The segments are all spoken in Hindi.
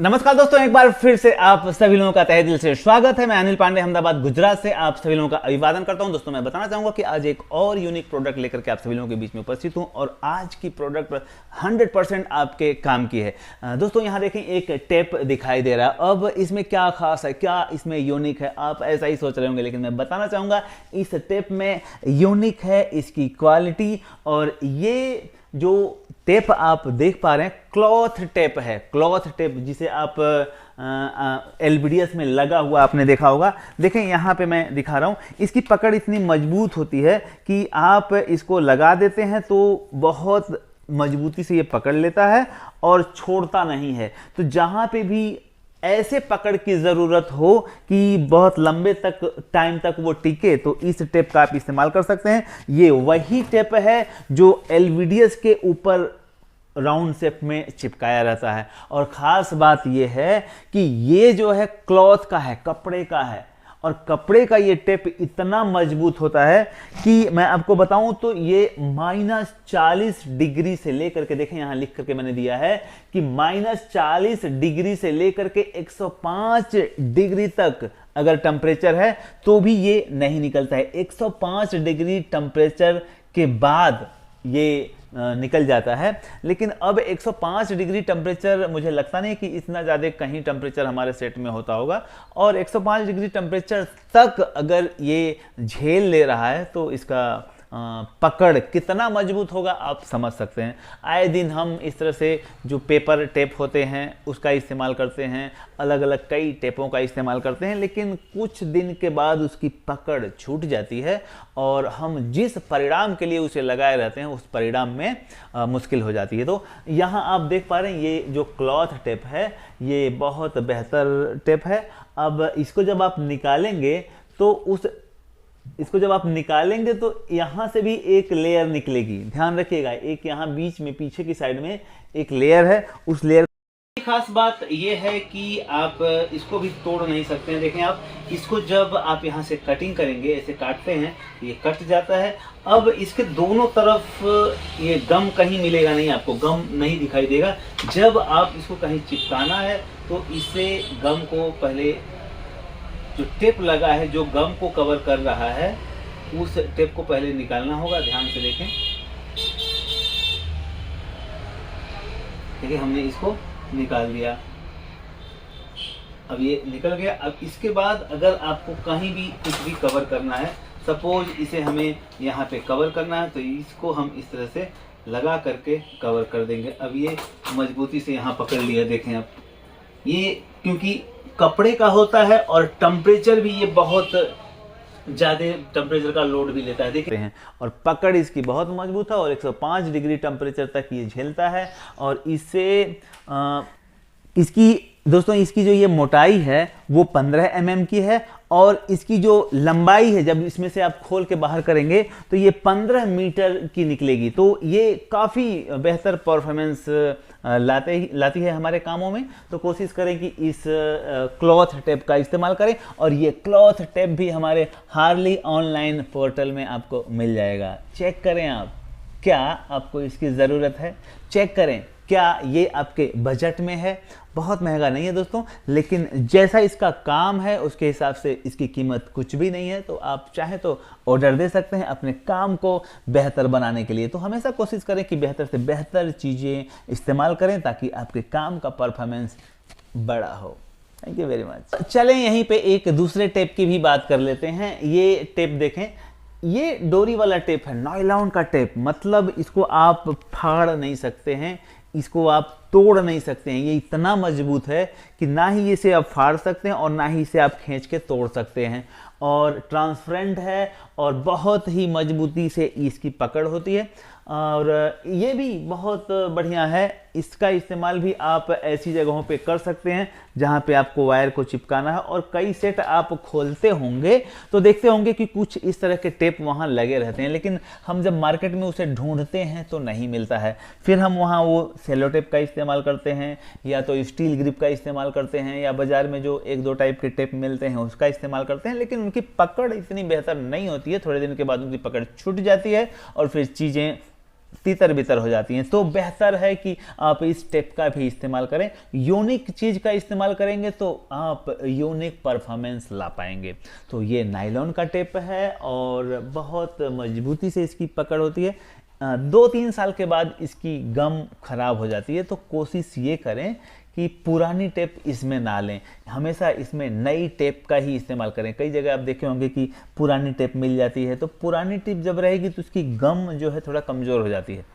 नमस्कार दोस्तों, एक बार फिर से आप सभी लोगों का तहे दिल से स्वागत है। मैं अनिल पांडे अहमदाबाद गुजरात से आप सभी लोगों का अभिवादन करता हूं। दोस्तों मैं बताना चाहूंगा कि आज एक और यूनिक प्रोडक्ट लेकर के आप सभी लोगों के बीच में उपस्थित हूं और आज की प्रोडक्ट 100% आपके काम की है। दोस्तों यहां देखें, एक टेप दिखाई दे रहा है। अब इसमें क्या खास है, क्या इसमें यूनिक है, आप ऐसा ही सोच रहे होंगे, लेकिन मैं बताना चाहूंगा इस टेप में यूनिक है इसकी क्वालिटी। और ये जो टेप आप देख पा रहे हैं क्लॉथ टेप है, क्लॉथ टेप जिसे आप एलबीडीएस में लगा हुआ आपने देखा होगा। देखें यहाँ पे मैं दिखा रहा हूँ, इसकी पकड़ इतनी मजबूत होती है कि आप इसको लगा देते हैं तो बहुत मजबूती से ये पकड़ लेता है और छोड़ता नहीं है। तो जहाँ पे भी ऐसे पकड़ की जरूरत हो कि बहुत लंबे तक टाइम तक वो टिके, तो इस टेप का आप इस्तेमाल कर सकते हैं। ये वही टेप है जो एलवीडीएस के ऊपर राउंड शेप में चिपकाया रहता है। और खास बात ये है कि ये जो है क्लॉथ का है, कपड़े का है, और कपड़े का ये टेप इतना मजबूत होता है कि मैं आपको बताऊं तो ये -40 डिग्री से लेकर के, देखें यहां लिख करके मैंने दिया है कि -40 डिग्री से लेकर के 105 डिग्री तक अगर टेम्परेचर है तो भी ये नहीं निकलता है। 105 डिग्री टेम्परेचर के बाद ये निकल जाता है। लेकिन अब 105 डिग्री टेम्परेचर मुझे लगता नहीं कि इतना ज़्यादा कहीं टेम्परेचर हमारे सेट में होता होगा। और 105 डिग्री टेम्परेचर तक अगर ये झेल ले रहा है तो इसका पकड़ कितना मजबूत होगा आप समझ सकते हैं। आए दिन हम इस तरह से जो पेपर टेप होते हैं उसका इस्तेमाल करते हैं, अलग अलग कई टेपों का इस्तेमाल करते हैं, लेकिन कुछ दिन के बाद उसकी पकड़ छूट जाती है और हम जिस परिणाम के लिए उसे लगाए रहते हैं उस परिणाम में मुश्किल हो जाती है। तो यहाँ आप देख पा रहे हैं ये जो क्लॉथ टेप है ये बहुत बेहतर टेप है। अब इसको जब आप निकालेंगे तो यहां से भी एक लेयर निकलेगी। ध्यान रखिएगा, एक यहां बीच में पीछे की साइड में एक लेयर है, उस लेयर की खास बात यह है कि आप इसको भी तोड़ नहीं सकते हैं। देखें आप इसको जब आप यहां से कटिंग करेंगे, ऐसे काटते हैं, ये कट जाता है। अब इसके दोनों तरफ ये गम कहीं मिलेगा नहीं, आपको गम नहीं दिखाई देगा। जब आप इसको कहीं चिपकाना है तो इससे गम को पहले, जो टेप लगा है जो गम को कवर कर रहा है, उस टेप को पहले निकालना होगा। ध्यान से देखें, देखिए हमने इसको निकाल दिया, अब ये निकल गया। अब इसके बाद अगर आपको कहीं भी कुछ भी कवर करना है, सपोज इसे हमें यहाँ पे कवर करना है, तो इसको हम इस तरह से लगा करके कवर कर देंगे। अब ये मजबूती से यहाँ पकड़ लिया। देखें आप, ये क्योंकि कपड़े का होता है और टेम्परेचर भी ये बहुत ज़्यादा टेम्परेचर का लोड भी लेता है, देखते हैं। और पकड़ इसकी बहुत मजबूत है और 105 डिग्री टेम्परेचर तक ये झेलता है। और इससे इसकी जो ये मोटाई है वो 15 mm की है और इसकी जो लंबाई है, जब इसमें से आप खोल के बाहर करेंगे तो ये 15 मीटर की निकलेगी। तो ये काफ़ी बेहतर परफॉर्मेंस लाती है हमारे कामों में। तो कोशिश करें कि इस क्लॉथ टेप का इस्तेमाल करें। और ये क्लॉथ टेप भी हमारे हार्ली ऑनलाइन पोर्टल में आपको मिल जाएगा। चेक करें आप, क्या आपको इसकी ज़रूरत है, चेक करें क्या ये आपके बजट में है। बहुत महंगा नहीं है दोस्तों, लेकिन जैसा इसका काम है उसके हिसाब से इसकी कीमत कुछ भी नहीं है। तो आप चाहें तो ऑर्डर दे सकते हैं अपने काम को बेहतर बनाने के लिए। तो हमेशा कोशिश करें कि बेहतर से बेहतर चीज़ें इस्तेमाल करें ताकि आपके काम का परफॉर्मेंस बड़ा हो। Thank you very much. चलें यहीं पे एक दूसरे टेप की भी बात कर लेते हैं। ये टेप देखें, ये डोरी वाला टेप है, नायलॉन का टेप। मतलब इसको आप फाड़ नहीं सकते हैं, इसको आप तोड़ नहीं सकते हैं। ये इतना मजबूत है कि ना ही इसे आप फाड़ सकते हैं और ना ही इसे आप खींच के तोड़ सकते हैं। और ट्रांसपेरेंट है और बहुत ही मजबूती से इसकी पकड़ होती है। और ये भी बहुत बढ़िया है। इसका इस्तेमाल भी आप ऐसी जगहों पे कर सकते हैं जहाँ पे आपको वायर को चिपकाना है। और कई सेट आप खोलते होंगे तो देखते होंगे कि कुछ इस तरह के टेप वहाँ लगे रहते हैं, लेकिन हम जब मार्केट में उसे ढूंढते हैं तो नहीं मिलता है। फिर हम वहाँ वो सेलो टेप का इस्तेमाल करते हैं या तो स्टील ग्रिप का इस्तेमाल करते हैं या बाज़ार में जो 1-2 टाइप के टेप मिलते हैं उसका इस्तेमाल करते हैं, लेकिन उनकी पकड़ इतनी बेहतर नहीं होती है। थोड़े दिन के बाद उनकी पकड़ छूट जाती है और फिर चीज़ें तितर बितर हो जाती हैं। तो बेहतर है कि आप इस टेप का भी इस्तेमाल करें। यूनिक चीज़ का इस्तेमाल करेंगे तो आप यूनिक परफॉर्मेंस ला पाएंगे। तो ये नायलॉन का टेप है और बहुत मजबूती से इसकी पकड़ होती है। 2-3 साल के बाद इसकी गम खराब हो जाती है। तो कोशिश ये करें कि पुरानी टेप इसमें ना लें, हमेशा इसमें नई टेप का ही इस्तेमाल करें। कई जगह आप देखे होंगे कि पुरानी टेप मिल जाती है, तो पुरानी टेप जब रहेगी तो उसकी गम जो है थोड़ा कमज़ोर हो जाती है।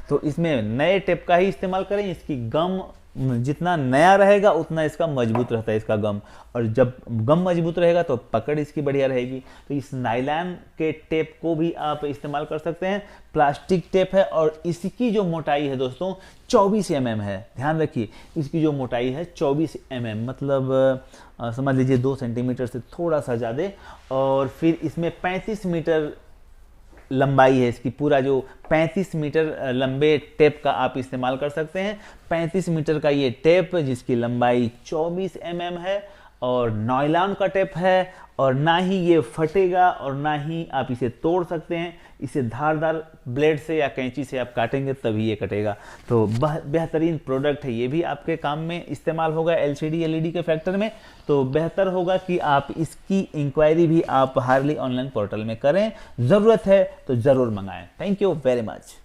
तो इसमें नए टेप का ही इस्तेमाल करें। इसकी गम जितना नया रहेगा उतना इसका मजबूत रहता है इसका गम, और जब गम मजबूत रहेगा तो पकड़ इसकी बढ़िया रहेगी। तो इस नायलॉन के टेप को भी आप इस्तेमाल कर सकते हैं। प्लास्टिक टेप है और इसकी जो मोटाई है दोस्तों 24 mm है। ध्यान रखिए, इसकी जो मोटाई है 24 mm, मतलब समझ लीजिए 2 सेंटीमीटर से थोड़ा सा ज़्यादा। और फिर इसमें 35 मीटर लंबाई है इसकी। पूरा जो 35 मीटर लंबे टेप का आप इस्तेमाल कर सकते हैं। 35 मीटर का ये टेप जिसकी लंबाई 24 mm है और नायलॉन का टेप है, और ना ही ये फटेगा और ना ही आप इसे तोड़ सकते हैं। इसे धारदार ब्लेड से या कैंची से आप काटेंगे तभी ये कटेगा। तो बेहतरीन प्रोडक्ट है, ये भी आपके काम में इस्तेमाल होगा LCD LED के फैक्टर में। तो बेहतर होगा कि आप इसकी इंक्वायरी भी आप हार्ली ऑनलाइन पोर्टल में करें। ज़रूरत है तो ज़रूर मंगाएं। Thank you very much.